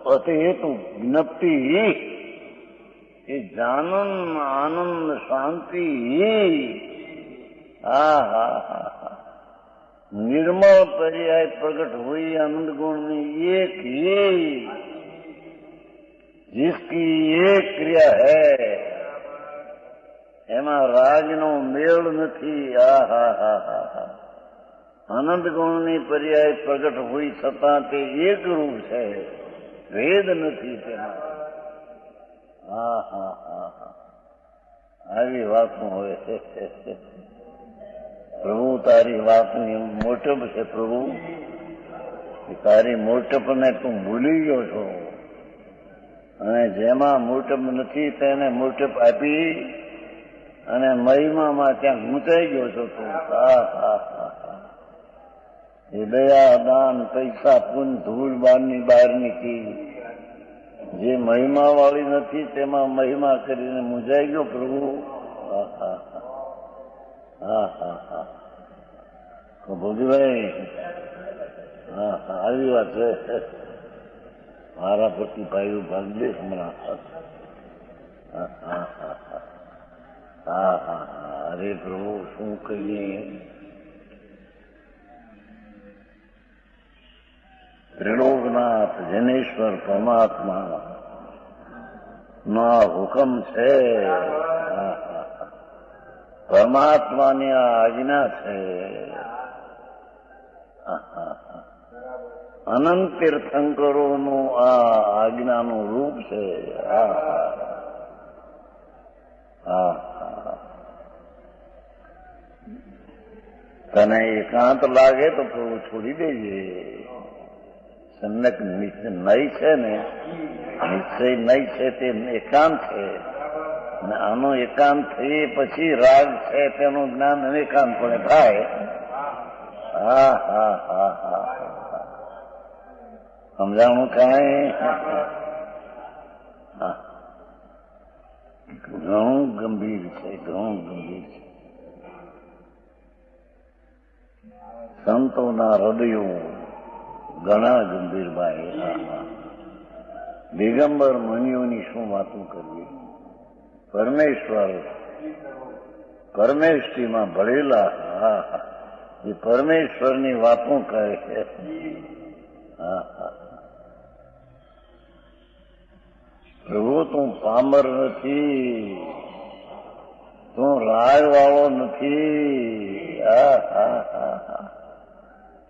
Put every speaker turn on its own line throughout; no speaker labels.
अत हेतु ज्ञप्ति ही ये जानन आनंद शांति ही निर्मल पर्याय प्रकट हुई आनंद गुण में एक ही जिसकी एक क्रिया है एमा रागनो मेल नहीं। आनंद गुणनी पर्याय प्रकट हुई छतां ते एक रूप है, भेद नहीं तेमां। આવી વાતનું હોય પ્રભુ તારી વાતની મોટપ છે પ્રભુ, તારી મોટપને તું ભૂલી ગયો છો અને જેમાં મોટપ નથી તેને મોટપ આપી અને મહિમામાં ત્યાં ગૂંચાઈ ગયો છો તું। એ દયા દાન પૈસા પૂન ધૂળ બારની બહારની કી જે મહિમા વાળી નથી તેમાં મહિમા કરીને મૂંઝાઈ ગયો પ્રભુ। ભોગીભાઈ આવી વાત છે મારા પતિ ભાઈ ભાગજે હમણાં। અરે પ્રભુ શું કહીએ। ત્રિલોકનાથ જનેશ્વર પરમાત્મા ના હુકમ છે, પરમાત્માની આ આજ્ઞા છે। અનંત તીર્થંકરોનું આ આજ્ઞાનું રૂપ છે। તને એકાંત લાગે તો પ્રભુ છોડી દેજે। સન્નક નિશ્ચય નહીં છે ને, નિશ્ચય નહીં છે તે એકાંત છે ને આનો એકાંત થઈ પછી રાગ છે તેનું જ્ઞાન એકાંતપણે થાય। સમજાણું કાંઈ? ઘણું ગંભીર છે, ઘણું ગંભીર છે। સંતોના હૃદયો ઘણા ગંભીર ભાઈ। દિગંબર મુનિઓની શું વાતો કરવી। પરમેશ્વરીમાં ભળેલા એ પરમેશ્વરની વાતો કહે છે। પ્રભુ તું પામર નથી, તું રાય વાળો નથી।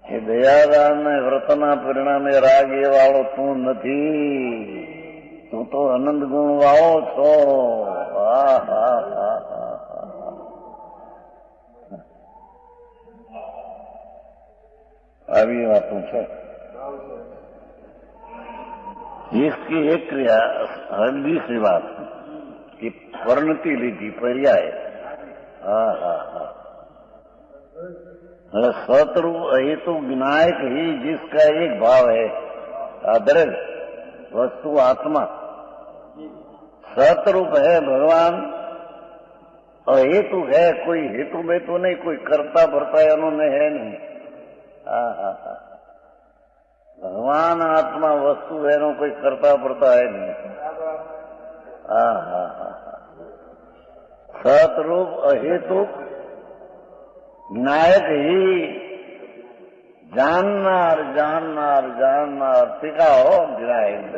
એ દયાદાન ને વ્રતના પરિણામે રાગ એ વાળો તું નથી, તું તો આનંદ ગુણ વાળો છો। આવી વાતો છે। इसकी एक क्रिया दूसरी बात कि परिणति लीधी पर्याय। सतरूप हेतु विनायक ही जिसका एक भाव है, अदृग वस्तु आत्मा सतरूप है भगवान और हेतु है कोई हेतु में तो नहीं, कोई करता भरता उन्होंने है नहीं। भगवान आत्मा वस्तु है नो कोई करता भरता है नहीं। सतरूप अहेतु विनायक ही जाननार जाननार जाननार टीका हो विनायक।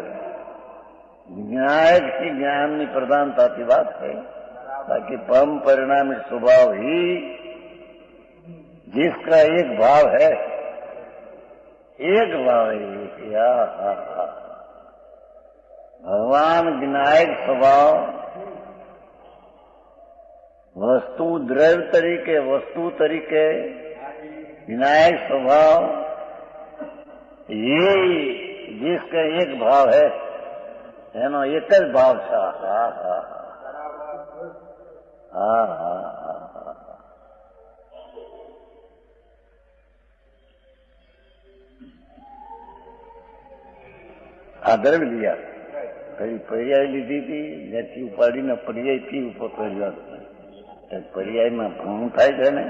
विनायक ही ज्ञान की प्रधानता की बात है, ताकि परम परिणामी स्वभाव ही जिसका एक भाव है, एक भाव है। भगवान विनायक स्वभाव वस्तु द्रव्य तरीके वस्तु तरीके विनायक स्वभाव ये जिसका एक भाव है एनो एक ज भाव छा। द्रव्य लिया कई पर्याय लीधी थी ज्यांથી ઉપાડીને પર્યાય થી ઉપર કર્યો। પર્યાયમાં ભાન થાય છે ને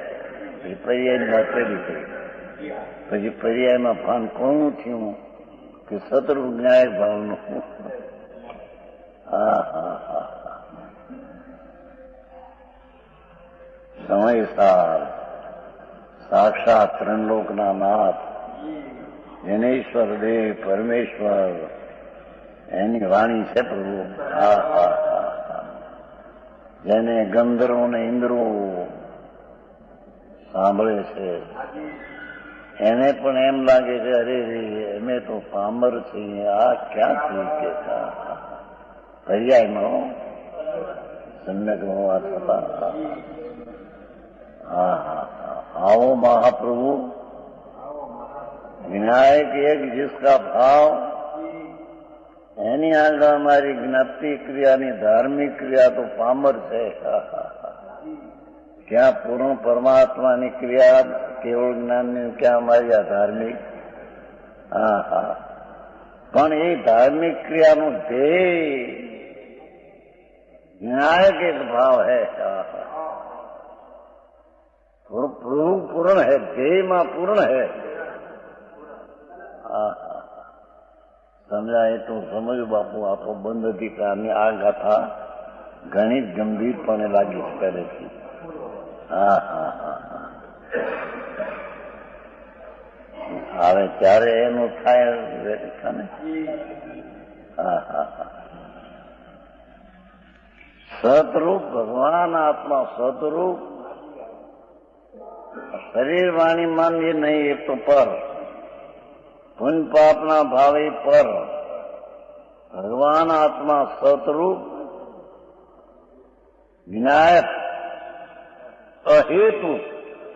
પર્યાય વાપરેલી કરી પછી પર્યાયમાં ભાન કોનું થયું કે શત્રુ ન્યાય ભાવનું. હા હા હા સમયસાર સાક્ષાત ત્રણલોકના નાથ જનેશ્વર દેવ પરમેશ્વર એની વાણી છે પ્રભુ. હા હા હા જેને ગંધર્વો ને ઇન્દ્રો સાંભળે છે એને પણ એમ લાગે કે અરે અમે તો પામર છીએ, આ ક્યાંથી કે પર્યાયમાં સમ્યક હોવા છતાં. હા હા आओ महाप्रभु विनायक एक जिसका भाव એની આગળ અમારી જ્ઞાતિ ક્રિયાની ધાર્મિક ક્રિયા તો પામર છે. ક્યાં પૂર્ણ પરમાત્માની ક્રિયા કેવળ જ્ઞાનની, ક્યાં અમારી આ ધાર્મિક. હા હા પણ એ ધાર્મિક ક્રિયાનું ધ્યેય વિનાયક એક ભાવ है. प्रभु पूर्ण है, ध्येय में पूर्ण है. समझाए तो समझो बापू, आपको बंद अधिकारनी आ गाथा घणी गंभीरपणे लागी પહેલેથી. હા હા હા હવે ત્યારે એનું થાય ને. હા હા હા સતરૂપ ભગવાન આત્મા સતરૂપ શરીર વાણી મન એ નહીં, એ તો પર પુण्य પાપના ભાવે પર. ભગવાન આત્મા સતરૂપ विनायक अहेतु.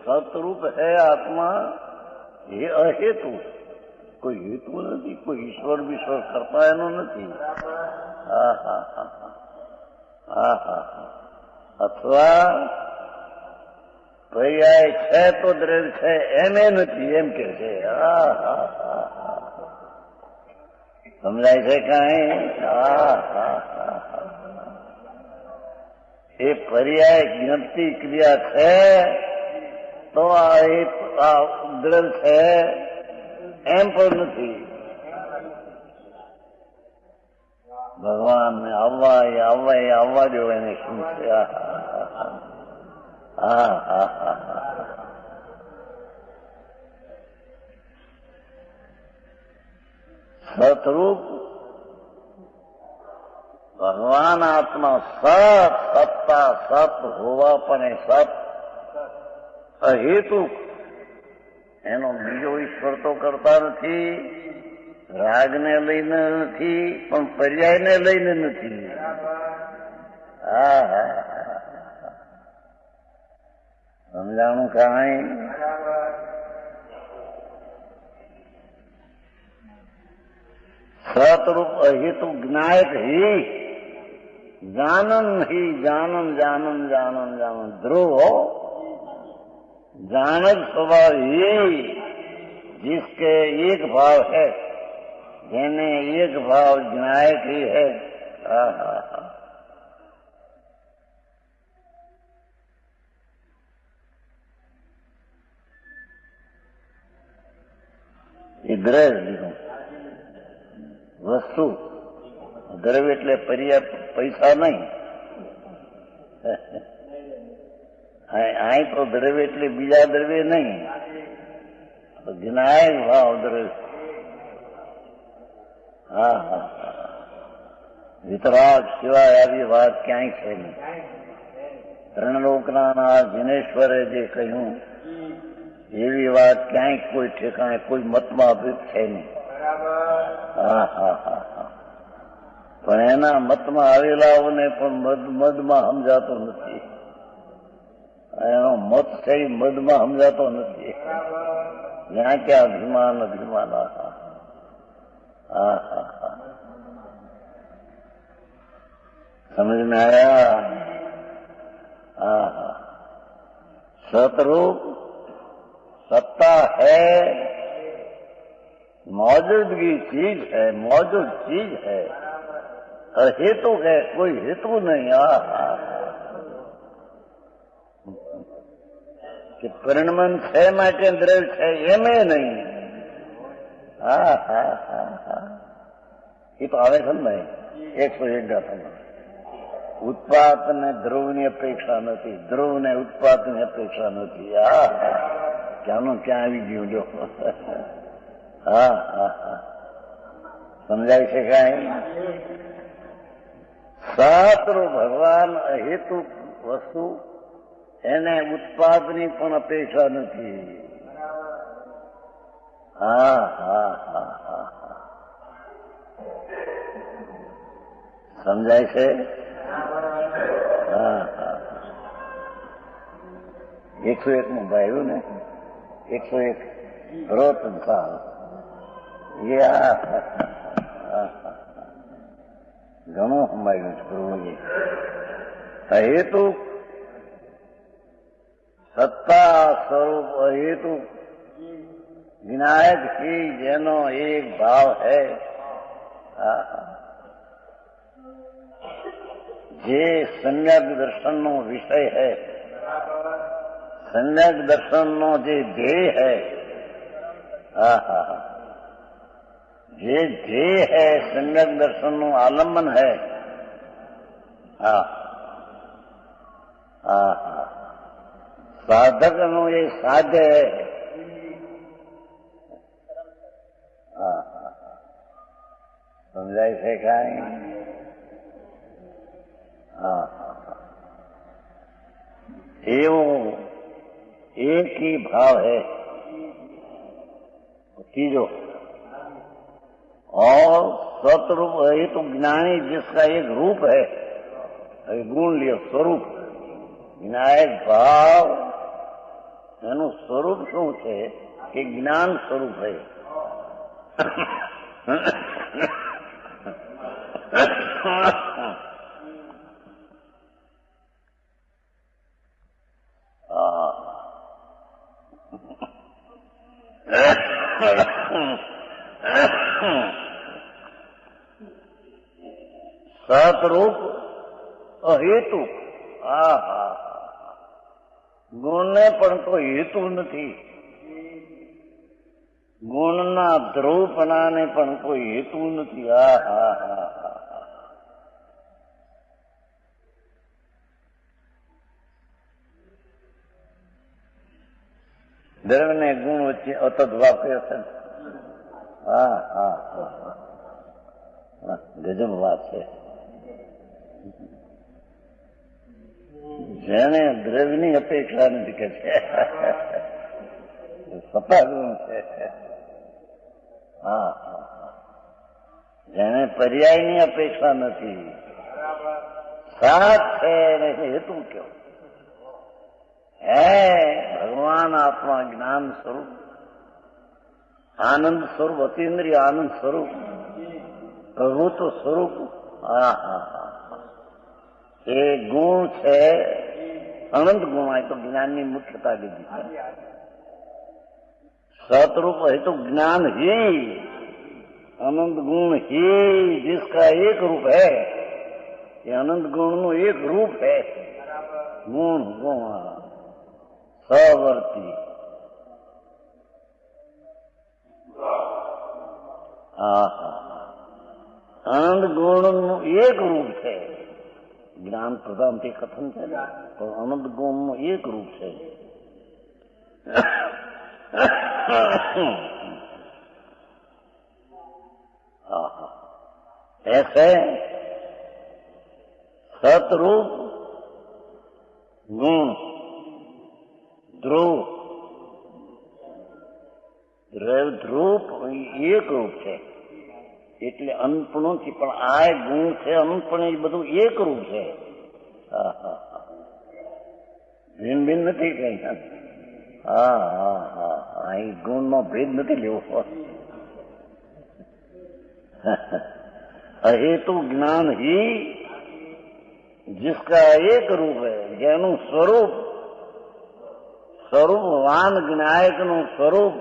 सतरूप है आत्मा, ये अहेतु, कोई हेतु नहीं, कोई ईश्वर विश्वर करता एनो नहीं. હા હા હા હા હા અથવા પર્યાય છે તો દ્રવ્ય છે એમે નથી એમ કે છે. હા હા હા સમજાય છે કઈ? હા હા હા એ પર્યાય જ્ઞપ્તિ ક્રિયા છે તો આ દ્રવ્ય છે એમ પણ નથી. ભગવાનને આવવા દો એને શું છે. હા હા હા સતરૂપ ભગવાન આત્મા સત સત્તા સત હોવા પણ સત અહેતુ. એનો બીજો ઈશ્વર તો કરતા નથી, રાગને લઈને નથી, પણ પર્યાયને લઈને નથી. હા હા સમજાણું કાંઈ? સતરૂપ અહેતુ જ્ઞાયક હિ जानन ही जानन जानन जानन जानन ध्रुव जानक स्वभाव ही जिसके एक भाव है, जेने एक भाव ज्ञायक ही है. ये द्रव्य वस्तु, द्रव्य એટલે પૈસા નહીં. અહીં તો દ્રવ્ય એટલે બીજા દ્રવ્ય નહીં, જ્ઞાયક ભાવ દ્રવ્ય. હા હા વિતરાગ સિવાય આવી વાત ક્યાંય છે નહીં. ત્રણલોકના નાથ જિનેશ્વરે જે કહ્યું એવી વાત ક્યાંય કોઈ ઠેકાણે કોઈ મતમાં અભિત છે નહીં. હા હા હા હા પણ એના મતમાં આવેલાઓને પણ મદમાં સમજાતો નથી. એનો મત છે એ મદમાં સમજાતો નથી. જ્યાં ક્યાં અભિમાન અભિમાન. હા હા હા સમજ में आया? હા હા सतरूप सत्ता है, मौजूदगी चीज है, मौजूद चीज है, हेतु है, कोई हेतु नहीं. કે પરિણમન છે માટે દ્રવ્ય છે એમે નહીં, હા હા હા હા એ તો આવે છે ને ભાઈ 101 ગાથામાં. ઉત્પાદને ધ્રુવની અપેક્ષા નથી, ધ્રુવને ઉત્પાદની અપેક્ષા નથી. હા ક્યાંનું ક્યાં આવી ગયું જો. હા હા હા સમજાય છે કાંઈ? સહસ્રો ભગવાન અહેતુ વસ્તુ, એને ઉત્પાદની પણ અપેક્ષા નથી. હા હા હા હા સમજાય છે? હા હા 101 ભાઈ આવ્યું ને, 101 રોતન સાલ ઘણું સંભાળ્યું છે પ્રભુજી. અહેતુ સત્તા સ્વરૂપ અહેતુ વિનાયક ही જેનો એક ભાવ है, જે સમ્યક દર્શનનો વિષય है, સમ્યક દર્શનનો જે ધ્યેય है, જે ધ્યેય है સમ્યક દર્શનનું આલંબન है, સાધકનું એ સાધ્ય है. સમજાય છે કાંઈ? હા એવું एक ही भाव है. तीजो और सतरूप है तो ज्ञानी जिसका एक रूप है, गुण लियो स्वरूप. વિનાયક ભાવ એનું સ્વરૂપ શું છે કે જ્ઞાન સ્વરૂપ છે. સતરૂપ અહેતુ. ગુણને પણ કોઈ હેતુ નથી, ગુણના ધ્રુવપણાને પણ કોઈ હેતુ નથી. દ્રવ્ય ને ગુણ વચ્ચે અતત વાપર્યો છે. ગજબ વાત છે. જેને દ્રવ્યની અપેક્ષા નથી કે છે સત્તા ગુણ છે. જેને પર્યાયની અપેક્ષા નથી, સાથ છે એને હેતુ કયો હે. ભગવાન આત્મા જ્ઞાન સ્વરૂપ, આનંદ સ્વરૂપ, અતિન્દ્રિય આનંદ સ્વરૂપ, પ્રભુત્વ સ્વરૂપ. એ ગુણ છે અનંત ગુણ. આ તો જ્ઞાનની મુખ્યતા લીધી છે. सतरूप है तो ज्ञान ही, अनंत गुण ही जिसका एक रूप है. ये अनंत गुण નું એક રૂપ है. गुण गुण सवर्ती. अनंत गुण નું એક રૂપ છે. જ્ઞાન પ્રધાન તે કથન છે ને, તો અનંત ગુણ નું એક રૂપ છે. ऐसे सतरूप गुण ધ્રુવ ધ્રુવ એક રૂપ છે. એટલે અનંતપણું છે, પણ આ ગુણ છે અનંતપણ, એ બધું એક રૂપ છે. ભિન્ન ભિન્ન નથી કઈ. અહીં ગુણનો ભેદ નથી લેવો. અહેતુ જ્ઞાન ही जिसका एक रूप है, જેનું સ્વરૂપ સ્વરૂપવાન જ્ઞાયકનું સ્વરૂપ,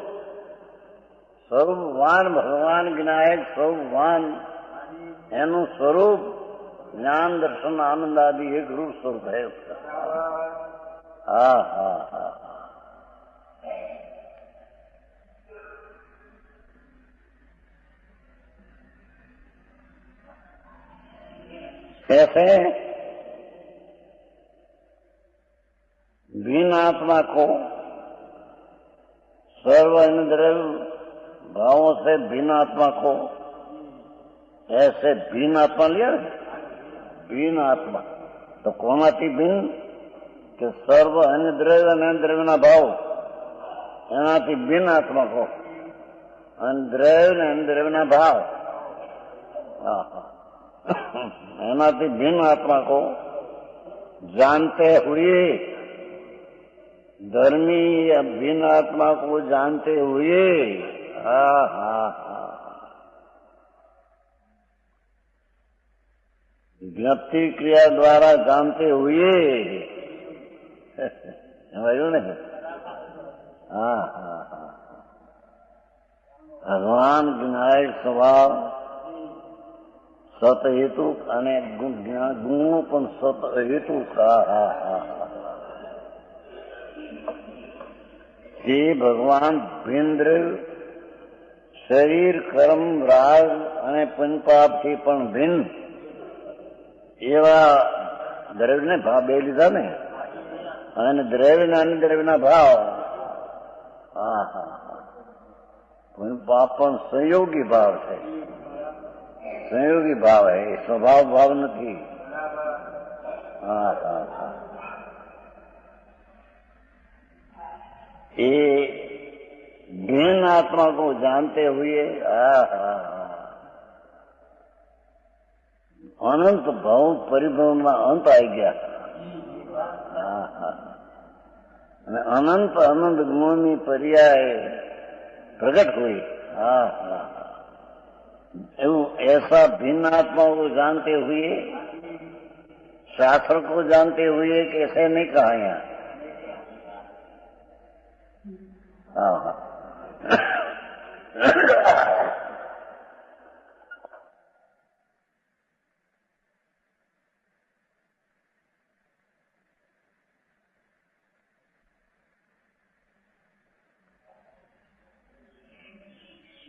સ્વરૂપવાન ભગવાન જ્ઞાયક સ્વરૂપવાન એનું સ્વરૂપ જ્ઞાન દર્શન આનંદ આદि એક रूप स्वरूप है उसका. कैसे? भिन्न आत्मा को सर्व इंद्रिय भावों से भिन्न आत्मा को ऐसे भिन्न आत्मा लिया, भिन्न आत्मा तो कौन आती भिन्न कि सर्व इंद्रिय इंद्रिय भाव एनाથી भिन्न आत्मा को इंद्रिय इंद्रिय भाव एनाથી भिन्न आत्मा को जानते हुए धर्मी या भिन्न आत्मा को जानते हुए व्यक्ति क्रिया द्वारा जानते हुए समझो नहीं? भगवान विनायक स्वभाव सत हेतु અને ગુણો પણ સત હેતુ જે ભગવાન ભિન્દ્ર શરીર કર્મ રાગ અને પંચપાપથી પણ ભિન્ન એવા દ્રવ્યને ભાવ બે લીધા ને અને દ્રવ્યના અનિદ્રવ્યના ભાવ પાપ પણ સંયોગી ભાવ છે, સંયોગી ભાવ है, स्वभाव भाव नहीं। ये भिन्न आत्मा को जानते हुए अनंत भाव परिभ्रम में अंत आई गया। अनंत अनंत गुणों में पर्याय प्रकट हुई। ऐसा भिन्न आत्माओं को जानते हुए शास्त्र को जानते हुए कैसे नहीं कहा यहाँ।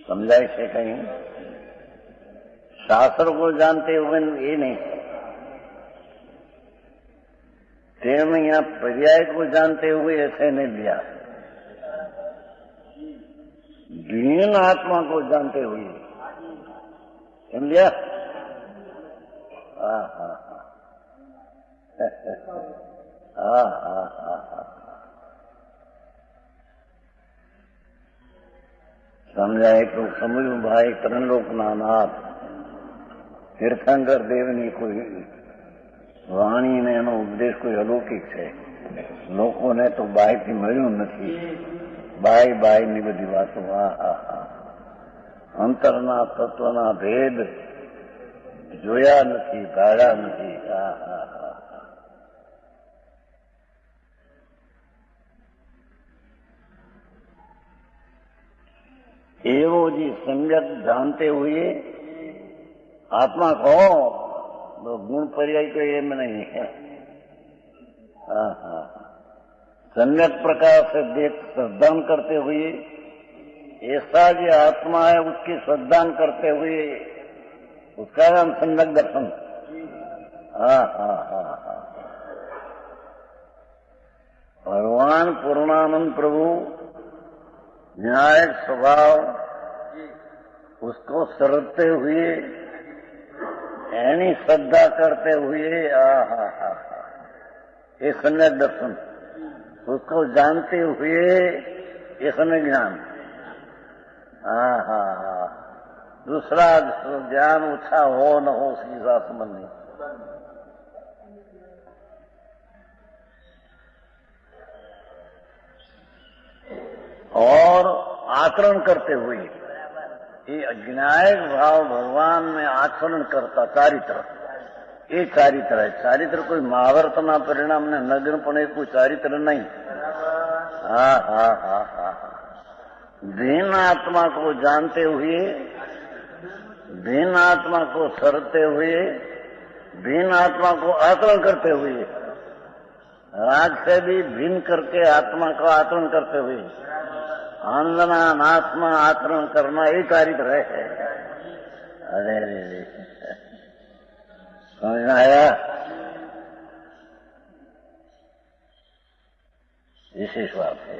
समझाए से कहीं शास्त्र को जानते हुए ये नहीं, तेरे यहाँ पर्याय को जानते हुए ऐसे नहीं लिया, भिन्न आत्मा को जानते हुए समझा। समझाए तो समझू भाई ત્રણલોક ના નાથ તીર્થંકર દેવની કોઈ વાણી ને એનો ઉપદેશ કોઈ અલૌકિક છે, લોકોને તો બાયથી મળ્યું નથી। બાયની બધી વાતો અંતરના તત્વના ભેદ જોયા નથી, ભાળ્યા નથી। एवं जी सम्यक जानते हुए आत्मा को तो गुण पर्याय तो ये में नहीं है। सम्यक प्रकार से देख श्रद्धान करते हुए ऐसा जो आत्मा है उसकी श्रद्धान करते हुए उसका नाम सम्यक दर्शन। भगवान पूर्णानंद प्रभु न्यायिक स्वभाव उसको सरते हुए यानी श्रद्धा करते हुए ये सम्यक दर्शन, उसको जानते हुए ये सम्यक ज्ञान। दूसरा ज्ञान अच्छा हो न हो उसकी साथ संबंध नहीं। और आचरण करते हुए ये अज्ञायक भाव भगवान में आचरण करता चारित्र, ये चारित्र है। चारित्र कोई महाभारत ना परिणाम ने नग्न पड़े कोई चारित्र नहीं। भिन्न आत्मा को जानते हुए, भिन्न आत्मा को सरते हुए, भिन्न आत्मा को आचरण करते हुए, राग से भी भिन्न करके आत्मा का आचरण करते हुए आनंदना आत्मा आचरण करना ये चारित्र है। अरे समझ में आया? विशेष बात है।